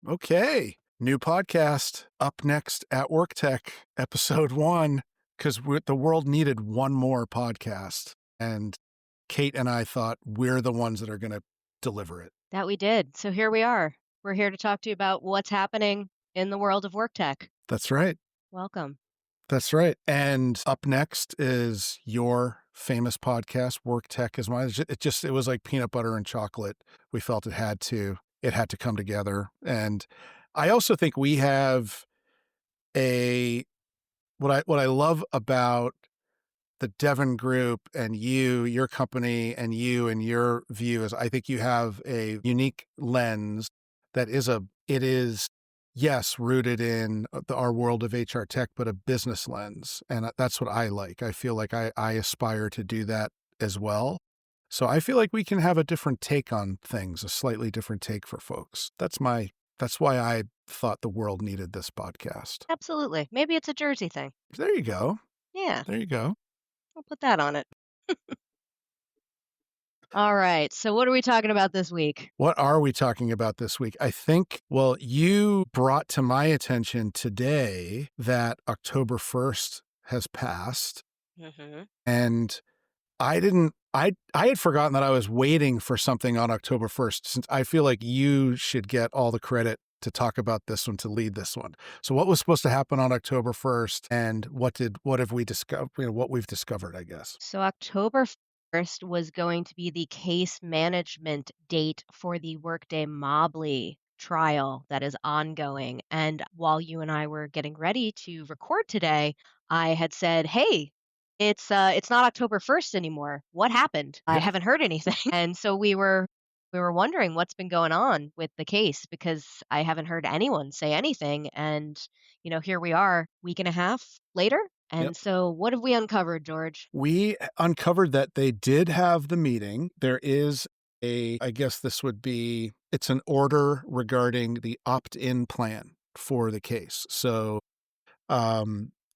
Okay. New podcast up next at WorkTech, episode 1, because the world needed one more podcast. And Kate and I thought we're the ones that are going to deliver it. That we did. So here we are. We're here to talk to you about what's happening in the world of work tech. That's right. Welcome. That's right. And up next is your famous podcast, WorkTech is mine. It was like peanut butter and chocolate. We felt it had to come together. And I also think we have what I love about the Devon Group and your company and you and your view is I think you have a unique lens that it is, yes, rooted in our world of HR tech, but a business lens. And that's what I like. I feel like I aspire to do that as well. So I feel like we can have a different take on things, a slightly different take for folks. That's why I thought the world needed this podcast. Absolutely. Maybe it's a Jersey thing. There you go. Yeah, There you go. I'll put that on it. All right. So what are we talking about this week? What are we talking about this week? I think, well, you brought to my attention today that October 1st has passed, Hmm. and I had forgotten that I was waiting for something on October 1st, since I feel like you should get all the credit to talk about this one, to lead this one. So what was supposed to happen on October 1st, and what have we discovered, what we've discovered, I guess. So October 1st was going to be the case management date for the Workday Mobley trial that is ongoing. And while you and I were getting ready to record today, I had said, "Hey, it's not October 1st anymore. What happened? I Yeah. haven't heard anything." And so we were wondering what's been going on with the case because I haven't heard anyone say anything. And here we are, week and a half later. Yep. And so, what have we uncovered, George? We uncovered that they did have the meeting. There is I guess it's an order regarding the opt-in plan for the case. So,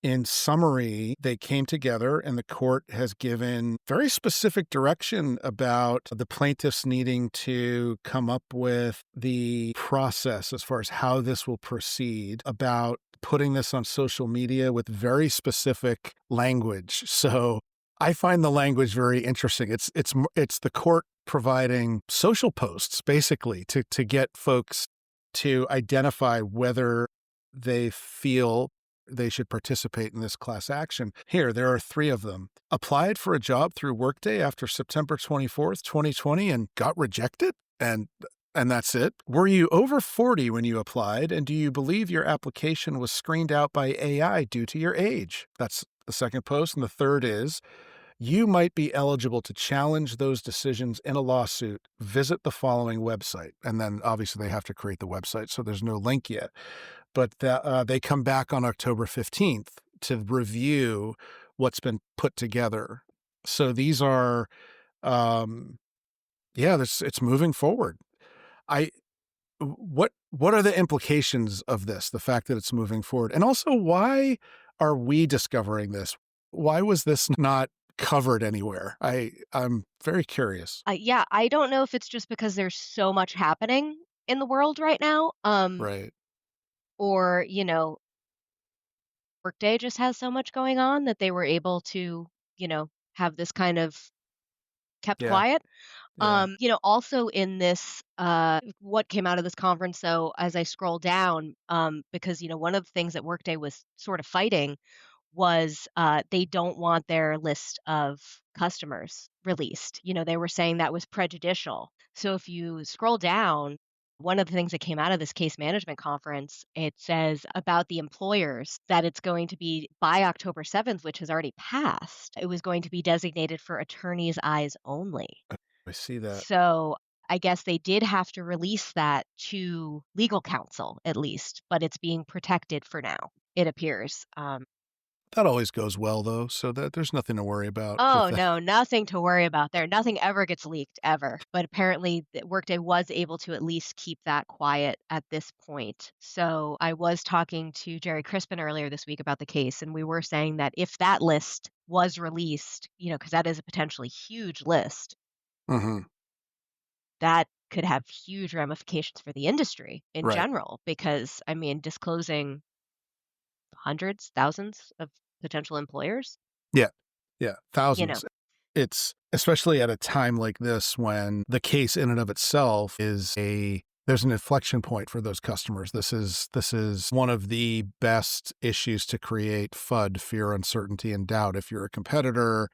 in summary, they came together and the court has given very specific direction about the plaintiffs needing to come up with the process as far as how this will proceed, about putting this on social media with very specific language. So I find the language very interesting. It's the court providing social posts basically to get folks to identify whether they feel they should participate in this class action. Here, there are 3 of them. Applied for a job through Workday after September 24th, 2020 and got rejected? And that's it. Were you over 40 when you applied, and do you believe your application was screened out by AI due to your age? That's the second post. And the third is, you might be eligible to challenge those decisions in a lawsuit. Visit the following website. And then obviously they have to create the website, so there's no link yet. But they come back on October 15th to review what's been put together. So these are, it's moving forward. What are the implications of this, the fact that it's moving forward? And also, why are we discovering this? Why was this not covered anywhere? I'm very curious. Yeah, I don't know if it's just because there's so much happening in the world right now, Right. or Workday just has so much going on that they were able to, have this kind of kept Yeah. quiet. Yeah. Also in this, what came out of this conference, though, as I scroll down, because one of the things that Workday was sort of fighting was they don't want their list of customers released. They were saying that was prejudicial. So if you scroll down, one of the things that came out of this case management conference, it says about the employers that it's going to be by October 7th, which has already passed, it was going to be designated for attorneys' eyes only. I see that. So I guess they did have to release that to legal counsel at least, but it's being protected for now, it appears. That always goes well, though, so that there's nothing to worry about with Oh, that. no, nothing to worry about there. Nothing ever gets leaked ever. But apparently, Workday was able to at least keep that quiet at this point. So I was talking to Jerry Crispin earlier this week about the case, and we were saying that if that list was released, because that is a potentially huge list, Mhm. that could have huge ramifications for the industry in Right. general because, I mean, disclosing hundreds, thousands of potential employers, Yeah. Yeah. you know. Thousands. It's especially at a time like this when the case in and of itself there's an inflection point for those customers. This is one of the best issues to create FUD, fear, uncertainty, and doubt if you're a competitor.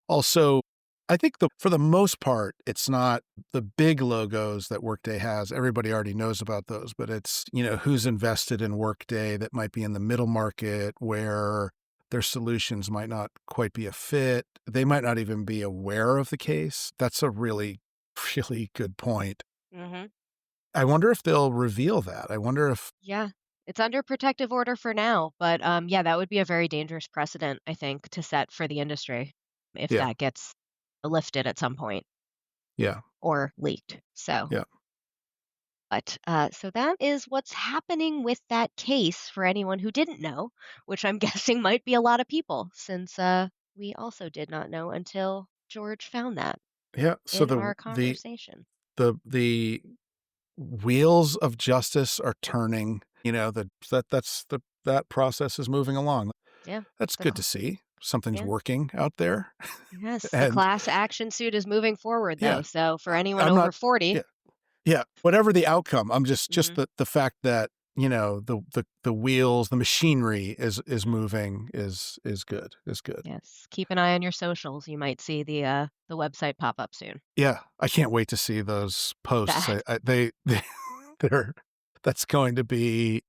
Also, I think for the most part, it's not the big logos that Workday has. Everybody already knows about those, but it's, who's invested in Workday that might be in the middle market where their solutions might not quite be a fit. They might not even be aware of the case. That's a really, really good point. Mhm. I wonder if they'll reveal that. I wonder if, Yeah. It's under protective order for now, but, yeah, that would be a very dangerous precedent, I think, to set for the industry if yeah, that gets lifted at some point yeah, or leaked. So, yeah, but, so that is what's happening with that case for anyone who didn't know, which I'm guessing might be a lot of people since, we also did not know until George found that yeah. So in the our the conversation. the wheels of justice are turning. That process is moving along. Yeah. That's The good cl to see. Something's Yeah. working out there. Yes, the And class action suit is moving forward, yeah, though, so for anyone I'm over not 40. yeah, yeah, whatever the outcome, I'm just Mhm. the fact that, the wheels, the machinery is Mhm. moving is good, is good. Yes, keep an eye on your socials, you might see the website pop up soon. Yeah, I can't wait to see those posts. That They're that's going to be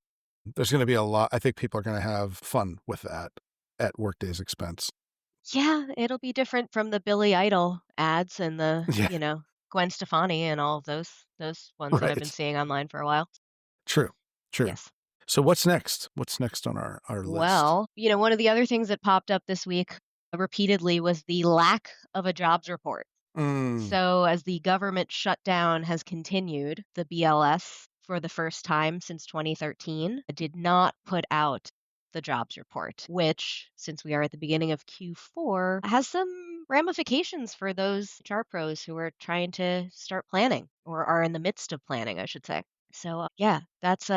there's gonna be a lot. I think people are gonna have fun with that at Workday's expense. Yeah, it'll be different from the Billy Idol ads and Yeah, Gwen Stefani and all of those ones that I've been right. seeing online for a while. True, true. Yes. So what's next? What's next on our list? Well, one of the other things that popped up this week repeatedly was the lack of a jobs report. Mm, So, as the government shutdown has continued, the BLS, for the first time since 2013, did not put out the jobs report, which, since we are at the beginning of Q4, has some ramifications for those HR pros who are trying to start planning or are in the midst of planning, I should say. So, yeah, that's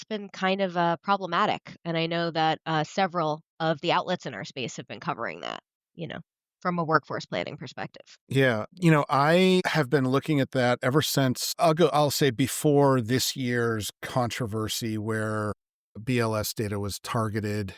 been kind of problematic, and I know that several of the outlets in our space have been covering that. You know, from a workforce planning perspective. yeah, I have been looking at that ever since I'll say before this year's controversy where BLS data was targeted,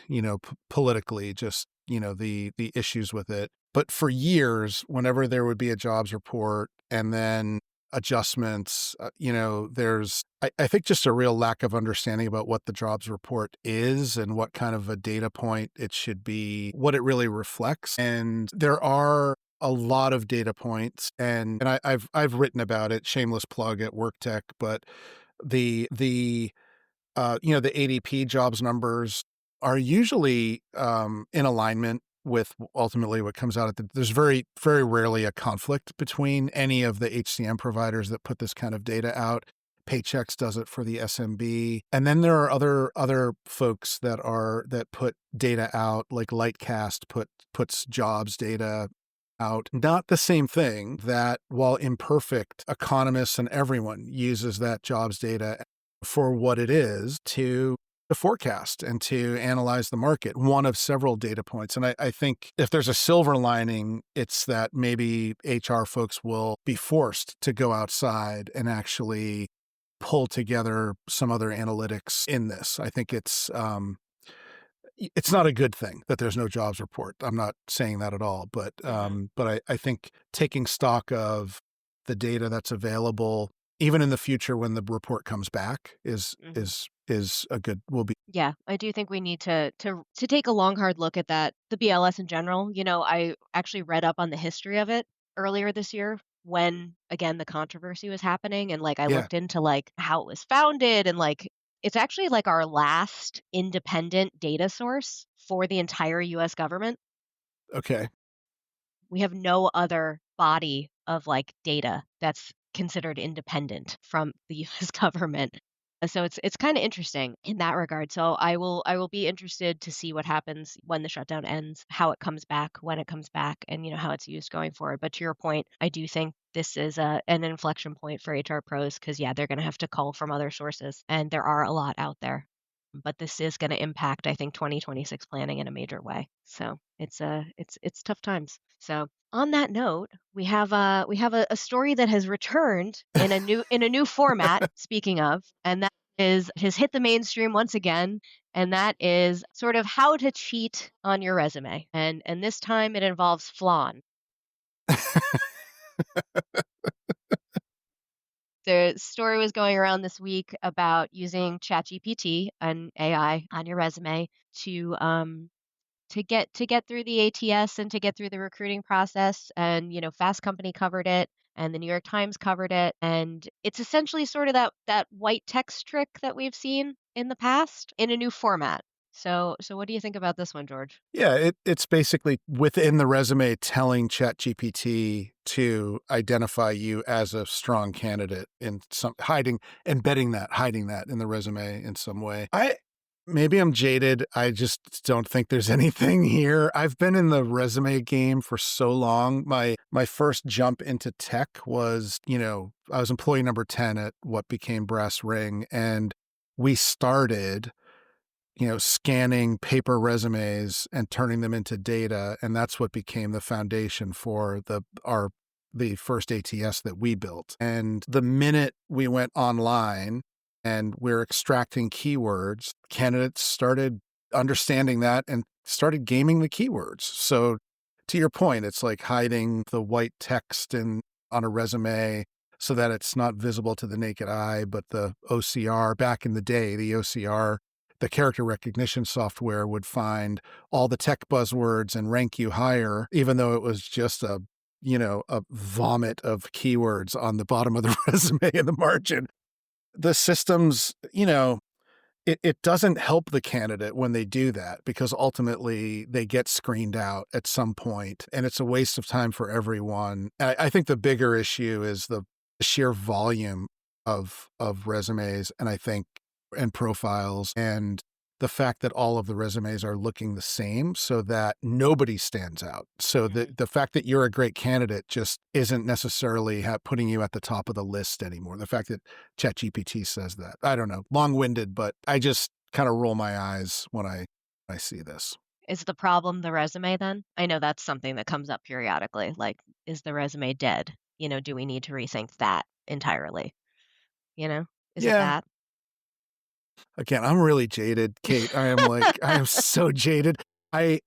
politically, just, the issues with it. But for years, whenever there would be a jobs report and then adjustments, I think just a real lack of understanding about what the jobs report is and what kind of a data point it should be, what it really reflects. And there are a lot of data points, and I've written about it. Shameless plug at WorkTech, but the ADP jobs numbers are usually in alignment with ultimately what comes out there's very, very rarely a conflict between any of the HCM providers that put this kind of data out. Paychex does it for the SMB. And then there are other folks that put data out, like Lightcast puts jobs data out. Not the same thing that, while imperfect, economists and everyone uses that jobs data for what it is to forecast and to analyze the market, one of several data points. And I think if there's a silver lining, it's that maybe HR folks will be forced to go outside and actually pull together some other analytics in this. I think it's not a good thing that there's no jobs report. I'm not saying that at all, but Hmm. I think taking stock of the data that's available, even in the future when the report comes back, is Hmm. is is a good will be. Yeah, I do think we need to take a long, hard look at that. The BLS in general. I actually read up on the history of it earlier this year when, again, the controversy was happening, and I Yeah. looked into how it was founded, and it's actually our last independent data source for the entire U.S. government. Okay. We have no other body of data that's considered independent from the US government. So it's kind of interesting in that regard. So I will be interested to see what happens when the shutdown ends, how it comes back, when it comes back, and how it's used going forward. But to your point, I do think this is an inflection point for HR pros because yeah, they're going to have to cull from other sources, and there are a lot out there. But this is going to impact, I think, 2026 planning in a major way. So it's tough times. So on that note, we have a story that has returned in a new format. Speaking of, and that is has hit the mainstream once again, and that is sort of how to cheat on your resume, and this time it involves flawn. The story was going around this week about using ChatGPT and AI on your resume to to get through the ATS and to get through the recruiting process. And Fast Company covered it, and the New York Times covered it, and it's essentially sort of that white text trick that we've seen in the past in a new format. So what do you think about this one, George? Yeah, it's basically within the resume telling ChatGPT to identify you as a strong candidate in some hiding that in the resume in some way. Maybe I'm jaded. I just don't think there's anything here. I've been in the resume game for so long. My first jump into tech was, I was employee number 10 at what became Brass Ring, and we started scanning paper resumes and turning them into data. And that's what became the foundation for the first ATS that we built. And the minute we went online and we're extracting keywords, candidates started understanding that and started gaming the keywords. So to your point, it's like hiding the white text on a resume so that it's not visible to the naked eye, but the OCR, back in the day, the OCR, the character recognition software, would find all the tech buzzwords and rank you higher, even though it was just a vomit of keywords on the bottom of the resume in the margin. The systems, it doesn't help the candidate when they do that, because ultimately they get screened out at some point, and it's a waste of time for everyone. I think the bigger issue is the sheer volume of resumes, and profiles, and the fact that all of the resumes are looking the same so that nobody stands out. So Mhm. the fact that you're a great candidate just isn't necessarily putting you at the top of the list anymore. The fact that ChatGPT says that. I don't know, long-winded, but I just kind of roll my eyes when I see this. Is the problem the resume then? I know that's something that comes up periodically. Like, is the resume dead? Do we need to rethink that entirely? You know, is it Yeah. that? Again, I'm really jaded, Kate. I am so jaded. I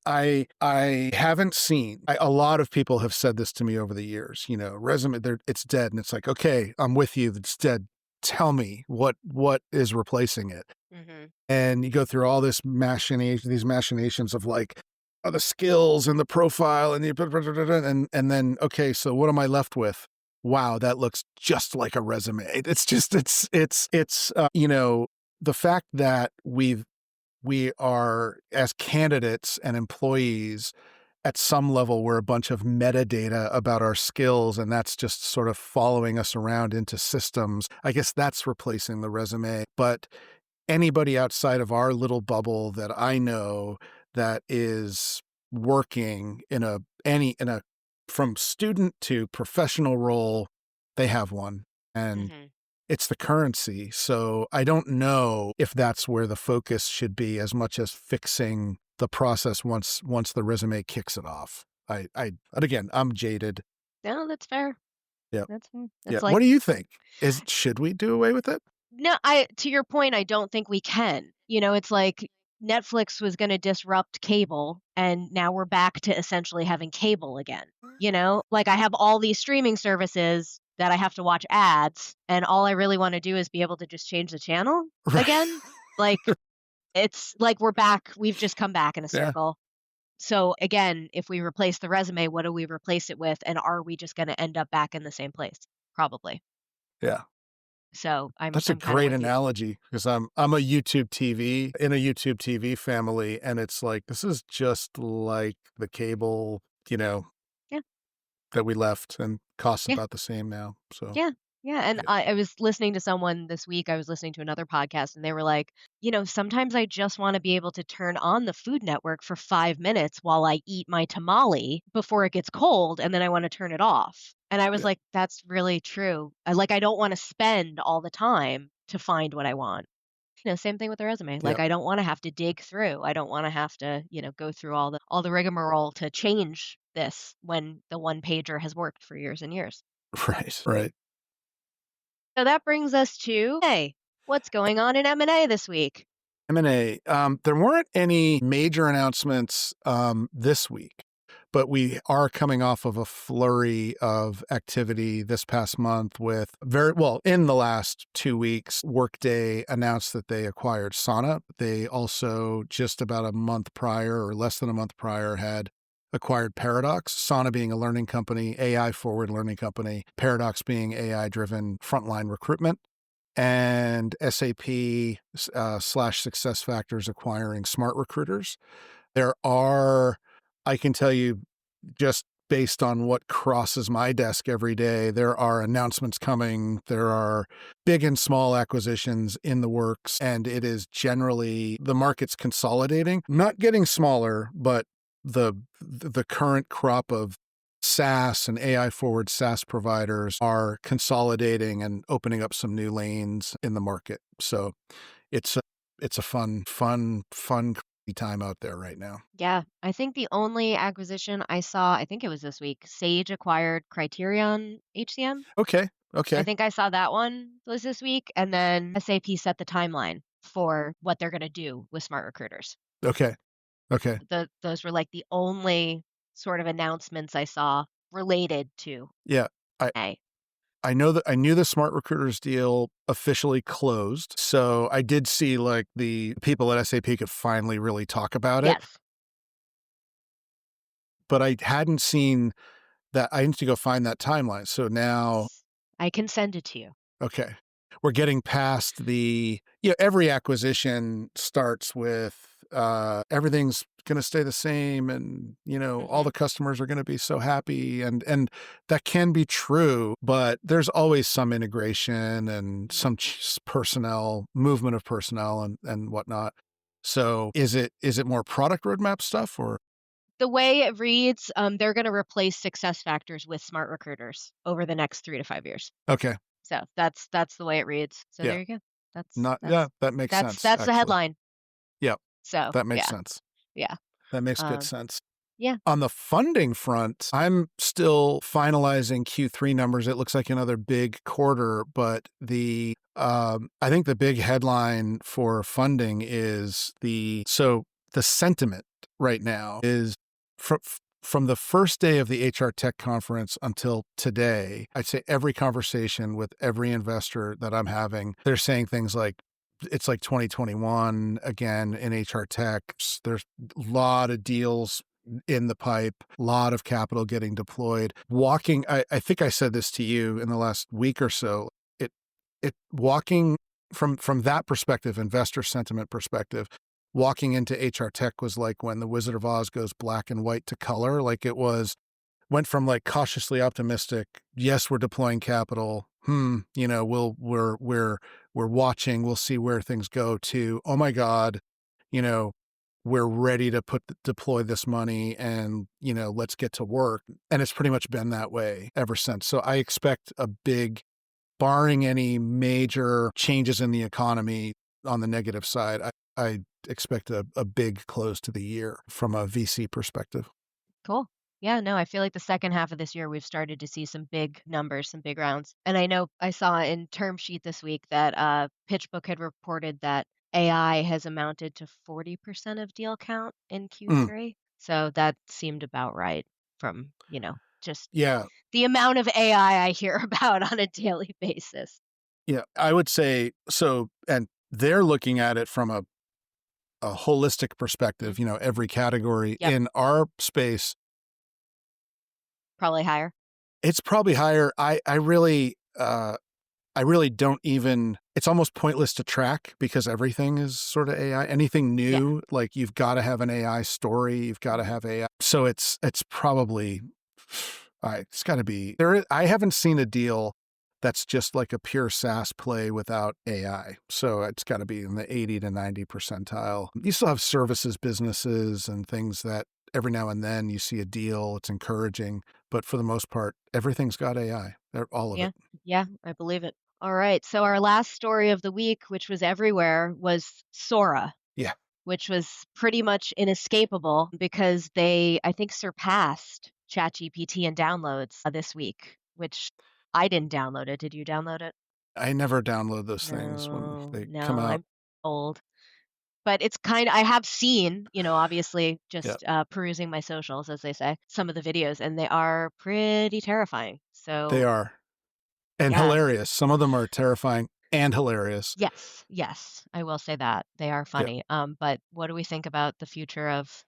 haven't seen. A lot of people have said this to me over the years. Resume, it's dead, and it's like, okay, I'm with you. It's dead. Tell me what is replacing it. Mhm. And you go through all these machinations of like, the skills and the profile and and then, okay, so what am I left with? Wow, that looks just like a resume. It's just the fact that we are, as candidates and employees, at some level, we're a bunch of metadata about our skills, and that's just sort of following us around into systems. I guess that's replacing the resume. But anybody outside of our little bubble that I know that is working in a from student to professional role, they have one. And Mhm. it's the currency. So I don't know if that's where the focus should be, as much as fixing the process once the resume kicks it off. And again, I'm jaded. No, that's fair. Yeah. Yeah. That's What like do you think? Should we do away with it? no, I to your point, I don't think we can. It's like Netflix was gonna disrupt cable, and now we're back to essentially having cable again. Like I have all these streaming services that I have to watch ads, and all I really wanna do is be able to just change the channel Right. again. Like, it's like we've just come back in a Yeah. circle. So again, if we replace the resume, what do we replace it with? And are we just gonna end up back in the same place? Probably. Yeah. So I'm That's a I'm kinda great with you. analogy, because I'm a YouTube TV in a YouTube TV family, and it's like, this is just like the cable, Yeah, that we left, and costs yeah, about the same now. So yeah. Yeah, and Yeah. I was listening to someone this week, I was listening to another podcast, and they were like, sometimes I just wanna be able to turn on the Food Network for 5 minutes while I eat my tamale before it gets cold, and then I wanna turn it off. And I was Yeah. like, "That's really true." I don't wanna spend all the time to find what I want. Same thing with the resume. Yeah. Like, I don't wanna have to dig through. I don't wanna have to, go through all the rigmarole to change this when the one pager has worked for years and years. Right. Right. So that brings us to, hey, what's going on in M&A this week? M&A, there weren't any major announcements this week, but we are coming off of a flurry of activity this past month with in the last 2 weeks, Workday announced that they acquired Sana. They also just about a month prior or less than a month prior had acquired Paradox, Sana being a learning company, AI forward learning company, Paradox being AI driven frontline recruitment, and SAP slash SuccessFactors acquiring SmartRecruiters. There are, I can tell you, just based on what crosses my desk every day, there are announcements coming. There are big and small acquisitions in the works, and it is generally the market's consolidating, not getting smaller, but the current crop of SaaS and AI forward SaaS providers are consolidating and opening up some new lanes in the market. So it's a, it's a fun time out there right now. Yeah, I think the only acquisition I saw, I think it was this week, Sage acquired Criterion HCM. Okay. I Okay. think I saw that one was this week. And then SAP set the timeline for what they're going to do with smart recruiters. Okay. Okay. Those were like the only sort of announcements I saw related to Yeah. I, A. I knew the Smart Recruiters deal officially closed. So I did see like the people at SAP could finally really talk about it, Yes. but I hadn't seen that. I need to go find that timeline. So now, I can send it to you. okay, we're getting past every acquisition starts with everything's going to stay the same, and all Hmm. the customers are going to be so happy, and that can be true, but there's always some integration and some personnel movement of personnel and whatnot. So is it more product roadmap stuff or The way it reads, they're going to replace success factors with smart recruiters over the next 3 to 5 years. okay? So that's the way it reads. So Yeah, there you go. That's not that's that makes that's sense that's the actually. headline. Yeah, So that makes yeah, sense. yeah, That makes good um, sense. yeah. On the funding front, I'm still finalizing Q3 numbers. It looks like another big quarter, but I think the big headline for funding is the sentiment right now is from the first day of the HR Tech conference until today. I'd say every conversation with every investor that I'm having, they're saying things like, it's like 2021 again in HR tech. There's a lot of deals in the pipe, a lot of capital getting deployed. I think I said this to you in the last week or so. It walking from that perspective, investor sentiment perspective, walking into HR tech was like when the Wizard of Oz goes black and white to color. Like went from like cautiously optimistic, yes, we're deploying capital. We're watching, we'll see where things go, to, oh my God, you know, we're ready to deploy this money and, let's get to work. And it's pretty much been that way ever since. So I expect barring any major changes in the economy on the negative side, I expect a big close to the year from a VC perspective. Cool. Yeah, no, I feel like the second half of this year we've started to see some big numbers, some big rounds. And I know I saw in term sheet this week that PitchBook had reported that AI has amounted to 40% of deal count in Mm, Q3. So that seemed about right from, just yeah. the amount of AI I hear about on a daily basis. Yeah. I would say so. And they're looking at it from a holistic perspective, Mhm. every category Yep, in our space. probably higher. It's probably higher. I really don't even, it's almost pointless to track because everything is sort of AI. Anything Yeah. new, like you've got to have an AI story, you've got to Mhm. have AI. So it's probably, it's got to be there. I haven't seen a deal that's just like a pure SaaS play without AI. So it's got to be in the 80 to 90 percentile. You still have services businesses and things that every now and then you see a deal, it's encouraging. But for the most part, everything's got AI, all of Yeah. it. Yeah, I believe it. All right. So our last story of the week, which was everywhere, was Sora, Yeah, which was pretty much inescapable because they, I think, surpassed ChatGPT in downloads this week, which I didn't download it. Did you download it? I never download those things when No, they come no, out. I'm old. But it's kind I have seen, obviously Yeah, just perusing my socials, as they say, some of the videos, and they are pretty terrifying. they So, are. And yeah. hilarious. Some of them are terrifying and hilarious. Yes, yes, I will say that. They are Yeah. funny. But what do we think about the future of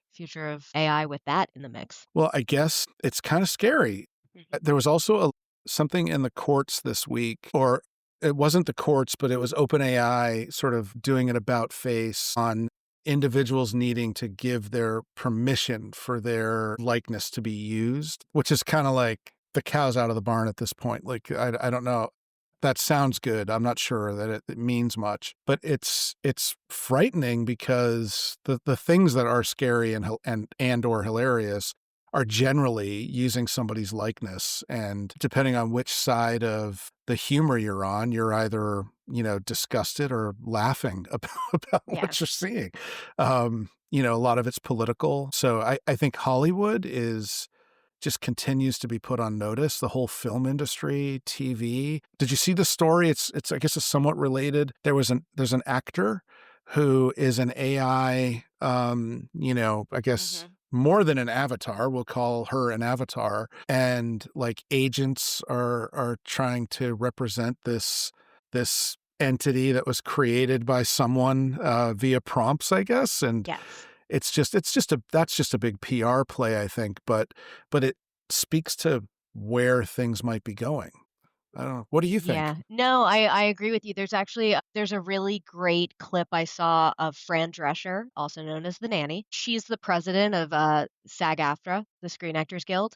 AI with that in the mix? Well, I guess it's kind of scary. Mhm. There was also something in the courts this week, or it wasn't the courts, but it was OpenAI sort of doing an about face on individuals needing to give their permission for their likeness to be used, which is kind of like the cow's out of the barn at this point. Like, I don't know. That sounds good. I'm not sure that it means much, but it's frightening because the things that are scary and or hilarious are generally using somebody's likeness, and depending on which side of the humor you're on, you're either disgusted or laughing about Yeah. what you're seeing. A lot of it's political, so I think Hollywood is just continues to be put on notice. The whole film industry, TV. Did you see the story? It's I guess it's somewhat related. There's an actor who is an AI, I guess Mhm. more than an avatar. We'll call her an avatar. And like agents are trying to represent this entity that was created by someone via prompts, I guess. And Yes. that's just a big PR play, I think, but it speaks to where things might be going. I don't know. What do you think? Yeah. No, I agree with you. There's a really great clip I saw of Fran Drescher, also known as the nanny. She's the president of SAG-AFTRA, the Screen Actors Guild,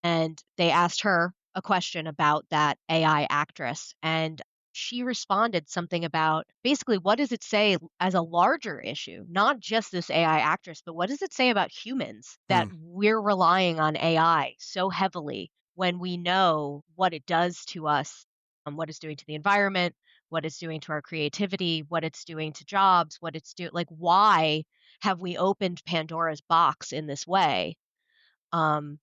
and they asked her a question about that AI actress, and she responded something about basically what does it say as a larger issue, not just this AI actress, but what does it say about humans that Mm, we're relying on AI so heavily when we know what it does to us, what it's doing to the environment, what it's doing to our creativity, what it's doing to jobs, what it's doing, like why have we opened Pandora's box in this way? Um,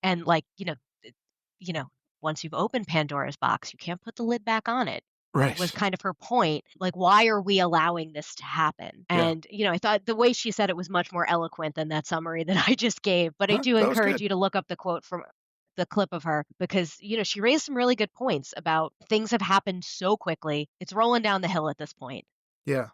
and like, you know, once you've opened Pandora's box, you can't put the lid back on it. Was right. kind of her point. Like, why are we allowing this to happen? Yeah. And, I thought the way she said it was much more eloquent than that summary that I just gave. But I Huh, do that was encourage good. you to look up the quote from the clip of her because, she raised some really good points about things have happened so quickly. It's rolling down the hill at this point. Yeah.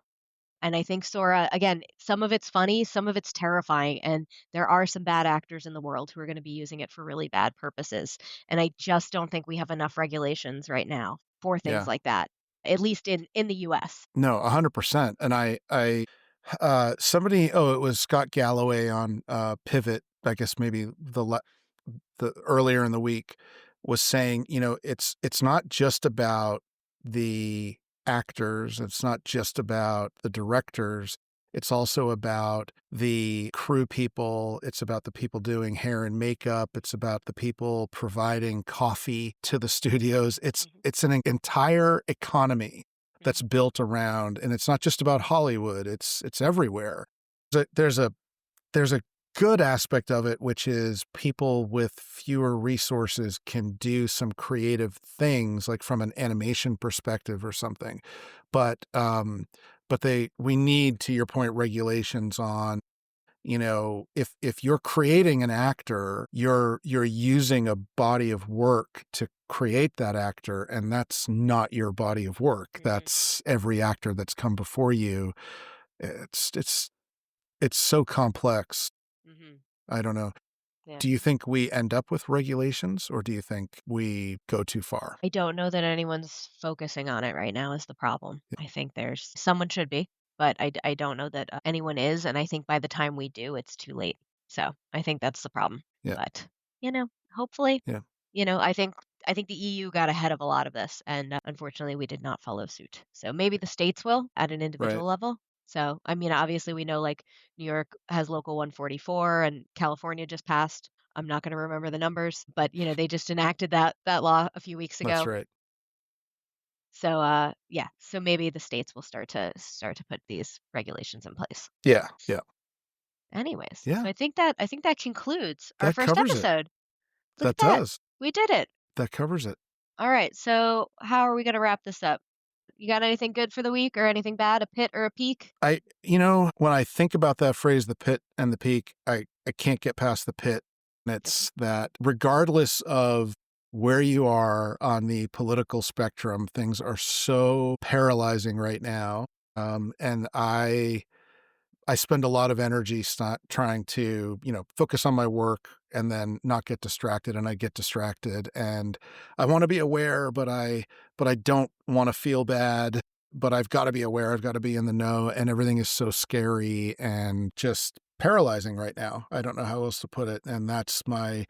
And I think Sora, again, some of it's funny, some of it's terrifying, and there are some bad actors in the world who are going to be using it for really bad purposes. And I just don't think we have enough regulations right now for things Yeah. like that, at least in the US. No, 100%. And somebody, it was Scott Galloway on Pivot, I guess maybe the earlier in the week, was saying, it's not just about the actors, it's not just about the directors, it's also about the crew people, it's about the people doing hair and makeup, it's about the people providing coffee to the studios. It's Mhm, it's an entire economy that's mhm, built around, and it's not just about Hollywood, it's everywhere. There's a good aspect of it, which is people with fewer resources can do some creative things, like from an animation perspective or something. But we need, to your point, regulations on, if you're creating an actor, you're using a body of work to create that actor, and that's not your body of work. mhm, That's every actor that's come before you. It's so complex. mhm. I don't know. Yeah. Do you think we end up with regulations, or do you think we go too far? I don't know that anyone's focusing on it right now is the problem. I think there's someone should be, but I don't know that anyone is. And I think by the time we do, it's too late. So I think that's the problem. Yeah, But, hopefully, yeah, I think I think the EU got ahead of a lot of this, and unfortunately, we did not follow suit. So maybe the states will at an Right. individual level. So, I mean, obviously, we know like New York has Local 144, and California just passed. I'm not going to remember the numbers, but they just enacted that law a few weeks That's ago. right. So, yeah, so maybe the states will start to put these regulations in place. Yeah. Yeah. Anyways, so Yeah. I think that concludes our That first covers it. episode. Look That at that. does. We did it. That covers it. All right. So, how are we going to wrap this up? You got anything good for the week or anything bad? A pit or a peak? When I think about that phrase, the pit and the peak, I can't get past the pit. And Okay. it's that regardless of where you are on the political spectrum, things are so paralyzing right now. And I spend a lot of energy trying to, focus on my work and then not get distracted, and I get distracted, and I want to be aware, but I don't want to feel bad, but I've got to be aware, I've got to be in the know, and everything is so scary and just paralyzing right now. I don't know how else to put it, and that's my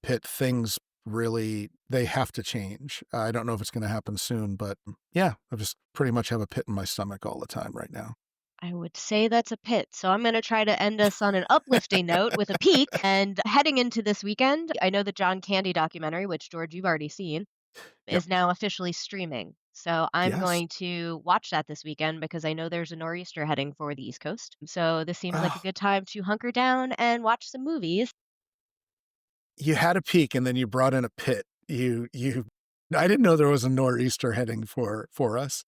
pit. Things really, they have to change. I don't know if it's going to happen soon, but yeah, I just pretty much have a pit in my stomach all the time right now. I would say that's a pit. So I'm going to try to end us on an uplifting note with a peak. And heading into this weekend, I know the John Candy documentary, which George, you've already seen, Yep. is now officially streaming. So I'm Yes. going to watch that this weekend because I know there's a nor'easter heading for the East Coast. So this seems like a Ah, good time to hunker down and watch some movies. you had a peak and then you brought in a pit. I didn't know there was a nor'easter heading for us.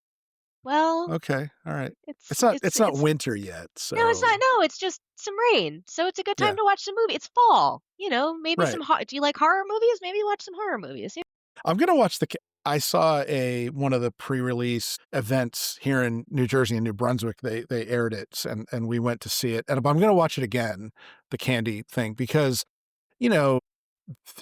Well, Okay, all right. it's It's not it's it's not it's winter yet, no, it's not. so No, it's just some rain. So it's a good time yeah, to watch some movie. It's fall. Maybe right. some do you like horror movies? Maybe watch some horror movies. Yeah. I'm gonna watch I saw one of the pre-release events here in New Jersey and New Brunswick. They aired it, and we went to see it, and I'm gonna watch it again, the Candy thing, because, you know,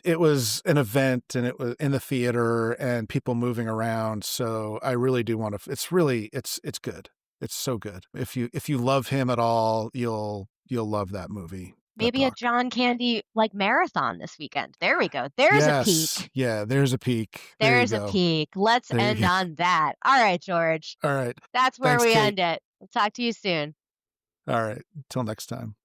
it was an event and it was in the theater and people moving around. So I really do want to. It's good. It's so good. If you love him at all, you'll love that movie. That Maybe a doc. John Candy like marathon this weekend. There we go. There's a Yes. peak. Yeah. There's a peak. There you There's a go. peak. Let's There you end go. on that. All right, George. All right. That's where Thanks, we Kate. end it. We'll talk to you soon. All right. Till next time.